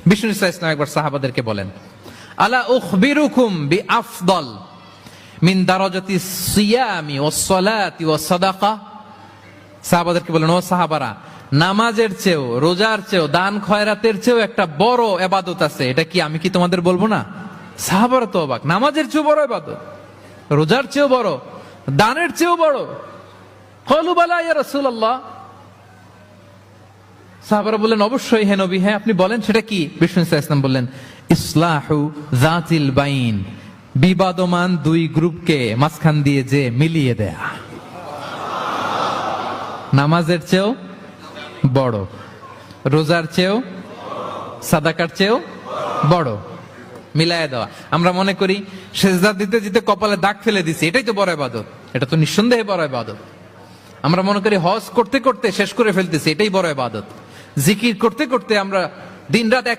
বিষ্ণু ইসলাম একবার সাহাবাদেরকে বলেন, আলা উখবিরুকুম বিআফদল মিন দারাজাতি সিয়ামি ওয়াস সালাতি ওয়াস সাদাকা। সাহাবাদেরকে বলেন, ও সাহাবারা, নামাজের চেয়েও, রোজার চেয়েও, দান খয়রাতের চেয়েও একটা বড় ইবাদত আছে, এটা কি আমি কি তোমাদের বলবো না? সাহাবারা তো অবাক, নামাজের চেয়েও বড় ইবাদত, রোজার চেয়েও বড়, দানের চেয়েও বড়। ক্বালু বালা ইয়া রাসূলুল্লাহ। সাহাবারা বললেন, অবশ্যই হে নবী, হ্যাঁ আপনি বলেন সেটা কি? বিষ্ণু ইসলাম বললেন, ইসলাহু যাতিল বাইন, বিবাদমান দুই গ্রুপকে মাঝখান দিয়ে যে মিলিয়ে দেয়া। নামাজের চেয়েও বড়, রোজার চেয়েও, সাদাকার চেয়েও বড়, মিলায় দেওয়া। আমরা মনে করি সেজদা দিতে দিতে কপালে দাগ ফেলে দিছি, এটাই তো বড় ইবাদত। এটা তো নিঃসন্দেহে বড় ইবাদত। আমরা মনে করি হজ করতে করতে শেষ করে ফেলতেছি, এটাই বড় ইবাদত। জিকির করতে করতে আমরা দিনরাত এক